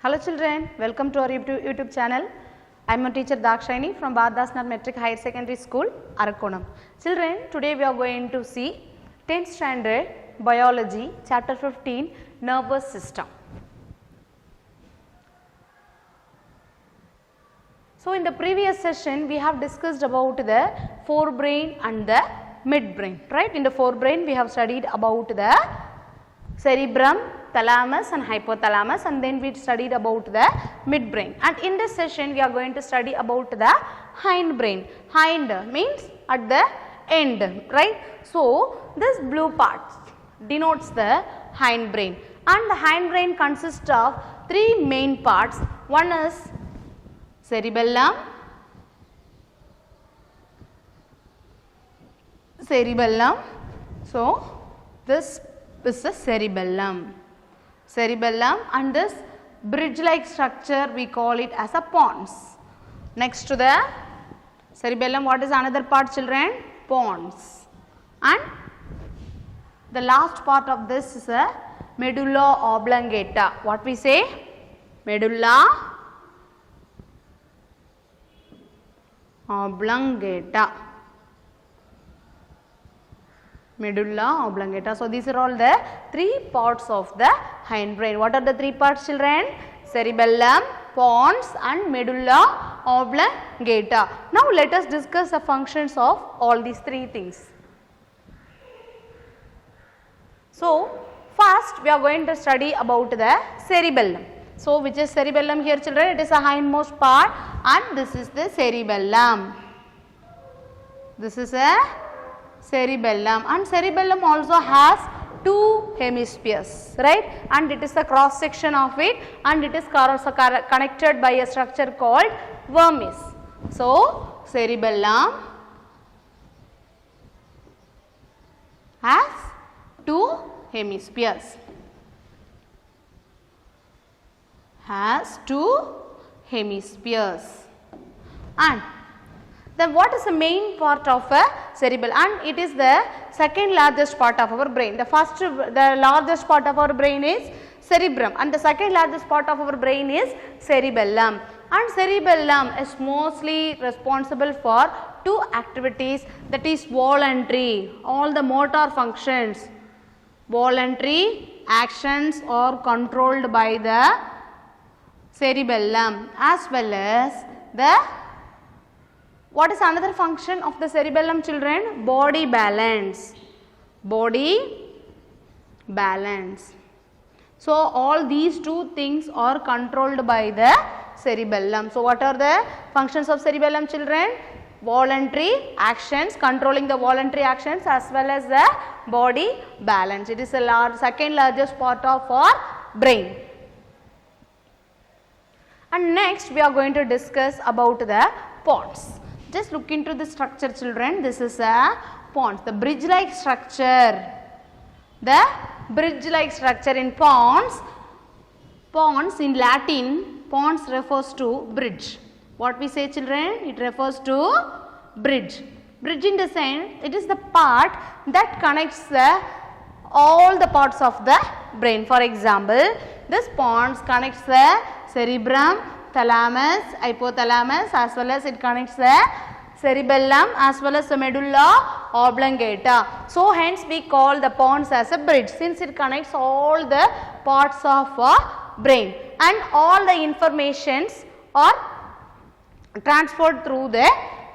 Hello children, welcome to our YouTube channel. I am a teacher Dakshayani from Bhadasnath Metric Higher Secondary School, Arakonam. Children, today we are going to see 10th standard biology chapter 15 nervous system. So in the previous session we have discussed about the forebrain and the midbrain, right? In the forebrain we have studied about the cerebrum, thalamus and hypothalamus, and then we studied about the midbrain, and in this session we are going to study about the hindbrain. Hind means at the end, right? So this blue part denotes the hindbrain, and the hindbrain consists of three main parts. One is cerebellum, so this is the cerebellum, and this bridge like structure we call it as a pons. Next to the cerebellum, what is another part, children? Pons. And the last part of this is a medulla oblongata. What we say? Medulla oblongata. Medulla oblongata. So these are all the three parts of the hindbrain. What are the three parts, children? Cerebellum, pons and medulla oblongata. Now let us discuss the functions of all these three things. So first we are going to study about the cerebellum. So which is cerebellum here, children? It is a hindmost part, and this is the cerebellum. This is a cerebellum, and cerebellum also has two hemispheres, right? And it is the cross section of it, and it is connected by a structure called vermis. So cerebellum has two hemispheres. And then what is the main part of a cerebellum? And it is the second largest part of our brain. The largest part of our brain is cerebrum, and the second largest part of our brain is cerebellum. And cerebellum is mostly responsible for two activities, that is voluntary, all the motor functions. Voluntary actions are controlled by the cerebellum, as well as the what is another function of the cerebellum, children? Body balance. So all these two things are controlled by the cerebellum. So what are the functions of cerebellum, children? Voluntary actions, controlling the voluntary actions, as well as the body balance. It is the second largest part of our brain. And next we are going to discuss about the pons. Just look into the structure, children. This is a pons, the bridge like structure. The bridge like structure in pons in Latin, pons refers to bridge. What we say, children? It refers to bridge. Bridge in the sense, it is the part that connects all the parts of the brain. For example, this pons connects the cerebrum, thalamus, hypothalamus, as well as it connects the cerebellum as well as the medulla oblongata. So hence we call the pons as a bridge, since it connects all the parts of brain, and all the informations are transferred through the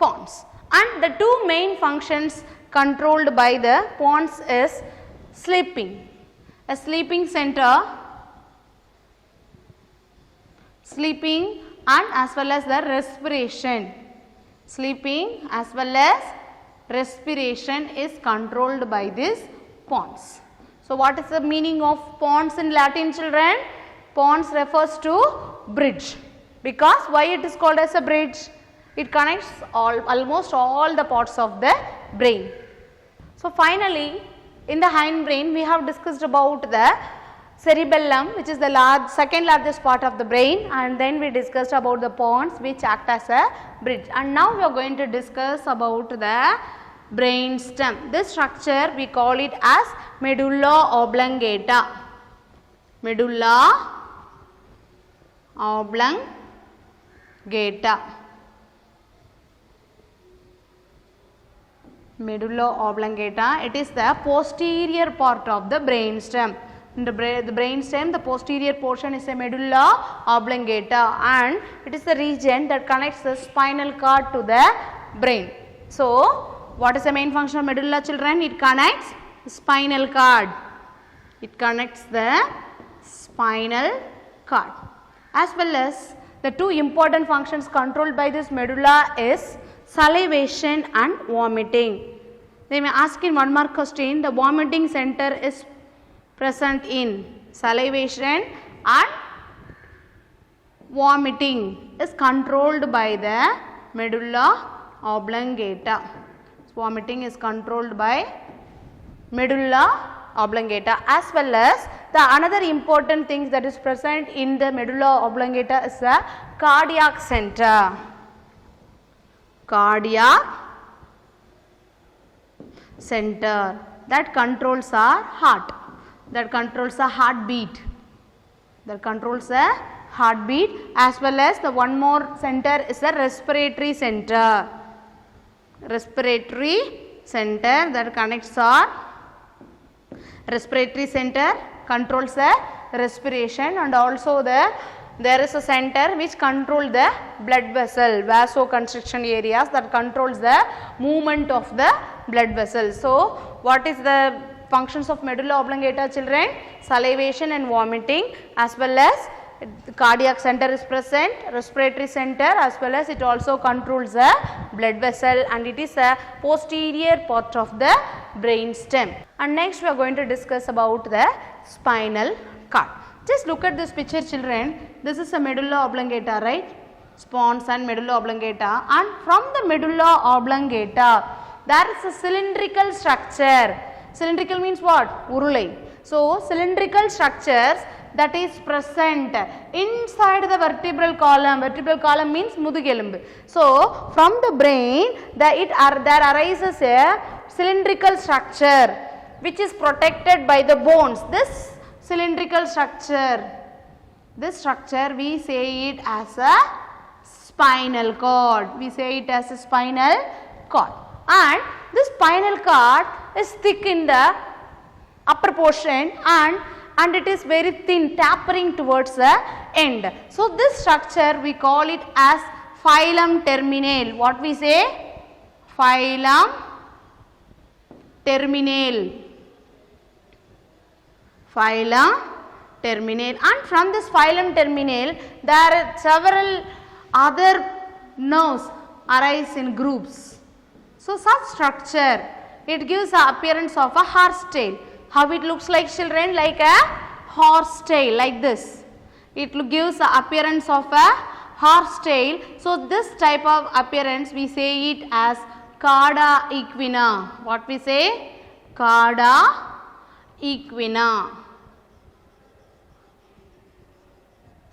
pons. And the two main functions controlled by the pons is sleeping, a sleeping center, and as well as the respiration. Sleeping as well as respiration is controlled by this pons. So what is the meaning of pons in Latin, children? Pons refers to bridge, because why it is called as a bridge? It connects almost all the parts of the brain. So finally in the hindbrain we have discussed about the cerebellum, which is the second largest part of the brain, and then we discussed about the pons which act as a bridge. And now we are going to discuss about the brain stem. This structure we call it as medulla oblongata. Medulla oblongata. Medulla oblongata, it is the posterior part of the brain stem. In the brain stem, the posterior portion is a medulla oblongata, and it is the region that connects the spinal cord to the brain. So, what is the main function of medulla, children? It connects the spinal cord. It connects the spinal cord. As well as the two important functions controlled by this medulla is salivation and vomiting. They may ask in one mark question, the vomiting center is present in salivation and vomiting is controlled by the medulla oblongata. Vomiting is controlled by medulla oblongata, as well as the another important thing that is present in the medulla oblongata is the cardiac center. Cardiac center that controls our heart, that controls the heartbeat, that controls the heartbeat, as well as the one more center is the respiratory center. Respiratory center that connects our respiratory center controls the respiration, and also there is a center which controls the blood vessel, vasoconstriction areas that controls the movement of the blood vessel. So, what is the functions of medulla oblongata, children? Salivation and vomiting, as well as the cardiac center is present, respiratory center, as well as it also controls the blood vessel, and it is a posterior part of the brain stem. And next we are going to discuss about the spinal cord. Just look at this picture, children. This is a medulla oblongata, right? Pons and medulla oblongata, and from the medulla oblongata there is a cylindrical structure. Cylindrical means what? Urulai. So, cylindrical structures that is present inside the vertebral column. Vertebral column means mudugelimbu. So, from the brain there arises a cylindrical structure which is protected by the bones. This cylindrical structure, this structure we say it as a spinal cord. We say it as a spinal cord, and this spinal cord is thick in the upper portion and it is very thin, tapering towards the end. So, this structure we call it as phylum terminale. What we say? Phylum terminale. Phylum terminale, and from this phylum terminale there are several other nerves arise in groups. So, such structure, it gives the appearance of a horse tail. How it looks like, children? Like a horse tail, like this. It gives the appearance of a horse tail. So, this type of appearance we say it as cauda equina. What we say? Cauda equina.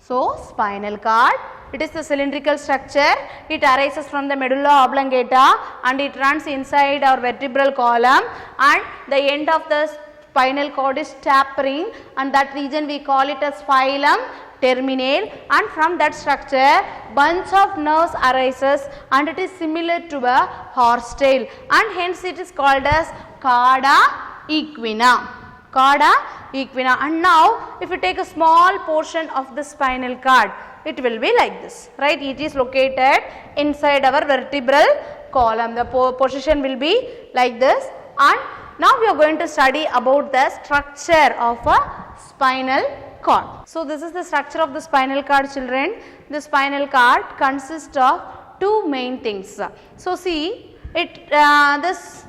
So, spinal cord, it is the cylindrical structure. It arises from the medulla oblongata and it runs inside our vertebral column, and the end of the spinal cord is tapering, and that region we call it as phylum terminale, and from that structure bunch of nerves arises and it is similar to a horse tail, and hence it is called as cauda equina. Cauda equina. And now if you take a small portion of the spinal cord, it will be like this, right? It is located inside our vertebral column. The position will be like this, and now we are going to study about the structure of a spinal cord. So, this is the structure of the spinal cord, children. The spinal cord consists of two main things. So, see it, this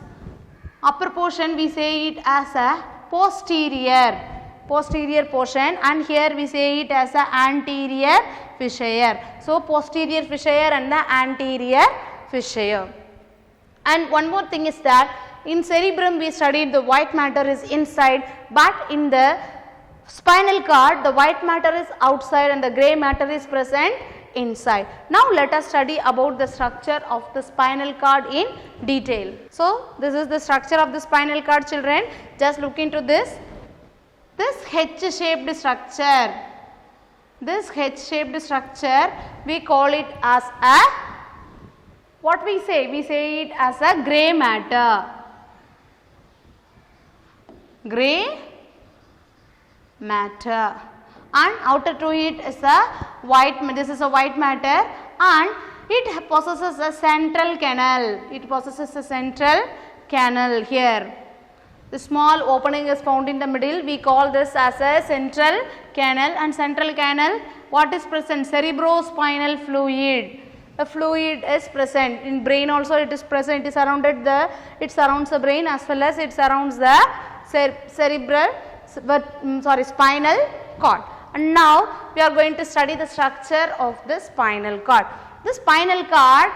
upper portion we say it as a posterior portion, and here we say it as a anterior fissure. So, posterior fissure and the anterior fissure. And one more thing is that in cerebrum we studied the white matter is inside, but in the spinal cord the white matter is outside and the grey matter is present inside. Now, let us study about the structure of the spinal cord in detail. So, this is the structure of the spinal cord, children. Just look into this. This H shaped structure, This H-shaped structure, we call it as a, what we say? We say it as a grey matter. Grey matter. And outer to it is a white, this is a white matter, and it possesses a central canal. It possesses a central canal here. The small opening is found in the middle. We call this as a central canal, and central canal, what is present? Cerebrospinal fluid. The fluid is present in brain also. It is present. It surrounds the brain as well as it surrounds the spinal cord. And now we are going to study the structure of the spinal cord. The spinal cord,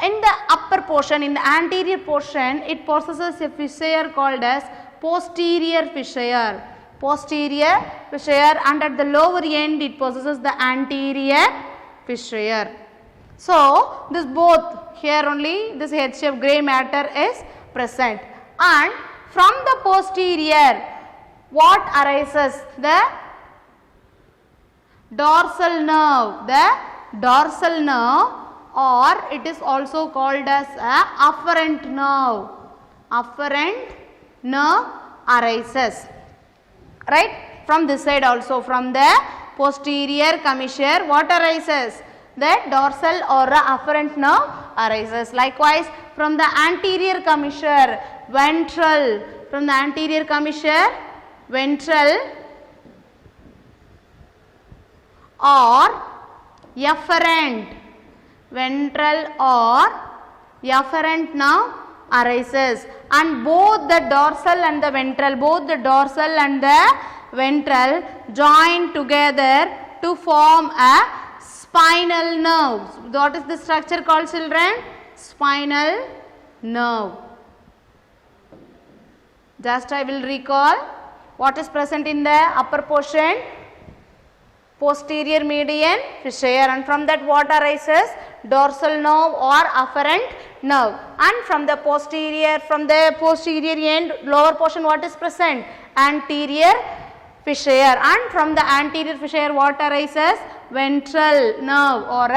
in the upper portion, in the anterior portion, it possesses a fissure called as posterior fissure. Posterior fissure, and at the lower end it possesses the anterior fissure. So this both here only this H-shaped grey matter is present, and from the posterior what arises? The dorsal nerve. The dorsal nerve, or it is also called as a afferent nerve. Afferent nerve arises, right? From this side also, from the posterior commissure, what arises? The dorsal or afferent nerve arises. Likewise, from the anterior commissure, ventral. From the anterior commissure, ventral or efferent. Ventral or efferent nerve arises, and both the dorsal and the ventral join together to form a spinal nerve. What is the structure called, children? Spinal nerve. Just I will recall what is present in the upper portion. Posterior median fissure, and from that what arises? Dorsal nerve or afferent nerve, and from the posterior end lower portion what is present? Anterior fissure, and from the anterior fissure what arises? Ventral nerve or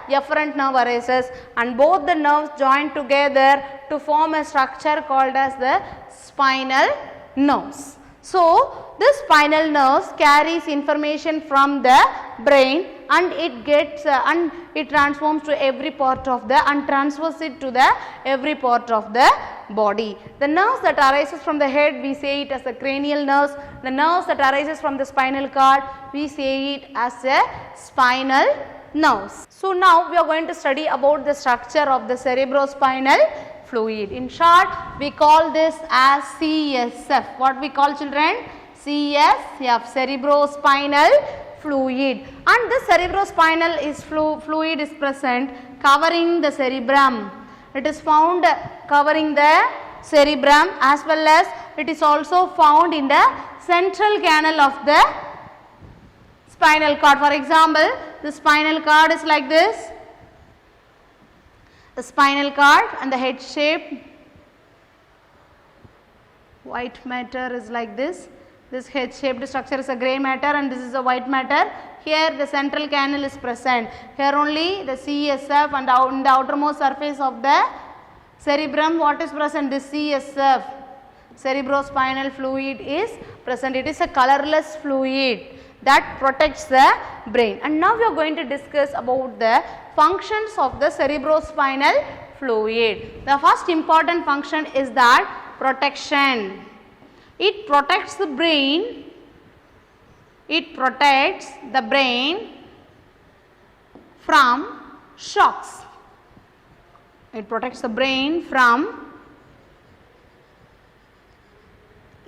efferent nerve arises, and both the nerves join together to form a structure called as the spinal nerves. So this spinal nerves carries information from the brain, and it gets and it transforms to every part of the and transfers it to the every part of the body. The nerves that arises from the head, we say it as the cranial nerves. The nerves that arises from the spinal cord, we say it as a spinal nerves. So now we are going to study about the structure of the cerebrospinal fluid. In short, we call this as CSF. What we call, children? CSF, cerebrospinal fluid. And this cerebrospinal fluid is present covering the cerebrum. It is found covering the cerebrum, as well as it is also found in the central canal of the spinal cord. For example, the spinal cord is like this. The spinal cord and the head shape white matter is like this. This head shaped structure is a grey matter, and this is a white matter. Here the central canal is present. Here only the CSF, and in the outermost surface of the cerebrum what is present? This CSF, cerebrospinal fluid, is present. It is a colorless fluid that protects the brain. And now we are going to discuss about the functions of the cerebrospinal fluid. The first important function is that protection. It protects the brain. It protects the brain from shocks. It protects the brain from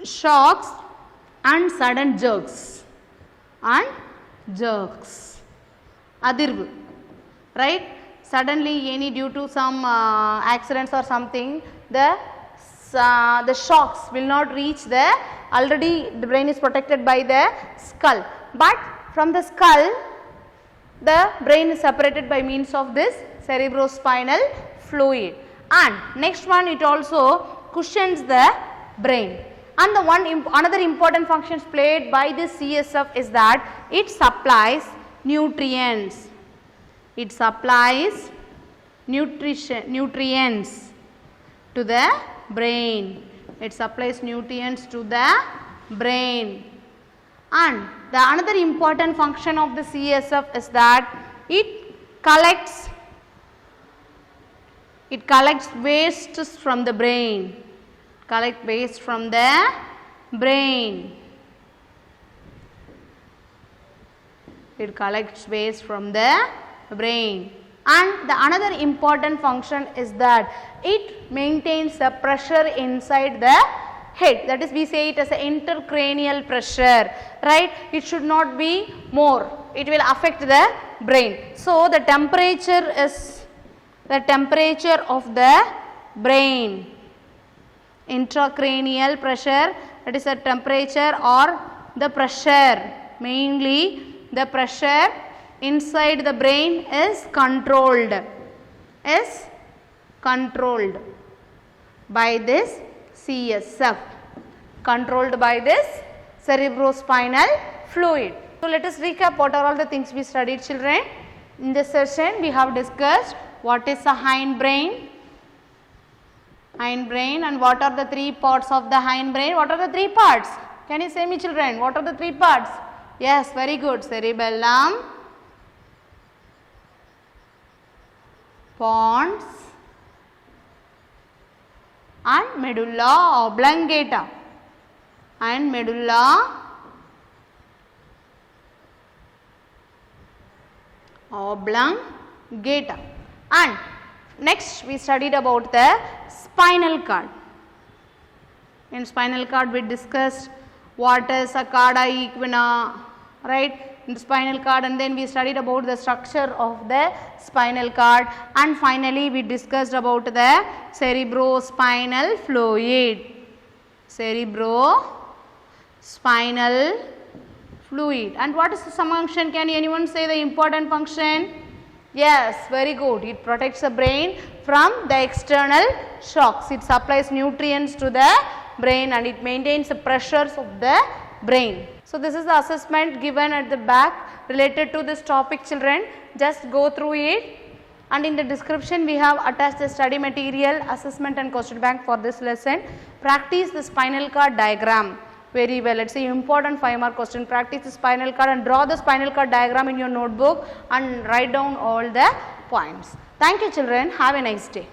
shocks and sudden jerks. Adirvu, right? Suddenly due to some accidents or something, the shocks will not reach the, already the brain is protected by the skull, but from the skull the brain is separated by means of this cerebrospinal fluid. And next one, it also cushions the brain. And the another important functions played by this CSF is that it supplies nutrients. It supplies nutrients to the brain. It supplies nutrients to the brain. And the another important function of the CSF is that it collects wastes from the brain. Collect waste from the brain. It collects waste from the brain. And the another important function is that it maintains the pressure inside the head. That is, we say it as an intracranial pressure, right? It should not be more. It will affect the brain. So the temperature is the temperature of the brain. Intracranial pressure, that is a temperature or the pressure, mainly the pressure inside the brain is controlled by this CSF, controlled by this cerebrospinal fluid. So let us recap what are all the things we studied, children. In this session we have discussed what is the hindbrain, and what are the three parts of the hindbrain. What are the three parts? Can you say me, children? What are the three parts? Yes, very good. Cerebellum, pons and medulla oblongata. And medulla oblongata. And next we studied about the spinal cord. In spinal cord we discussed what is a cauda equina, right, in the spinal cord, and then we studied about the structure of the spinal cord, and finally we discussed about the cerebrospinal fluid. Cerebrospinal fluid. And what is the function? Can anyone say the important function? Yes, very good. It protects the brain from the external shocks. It supplies nutrients to the brain and it maintains the pressures of the brain. So this is the assessment given at the back related to this topic, children. Just go through it, and in the description we have attached the study material, assessment and question bank for this lesson. Practice the spinal cord diagram very well. It's an important 5-mark question. Practice the spinal cord and draw the spinal cord diagram in your notebook and write down all the points. Thank you, children. Have a nice day.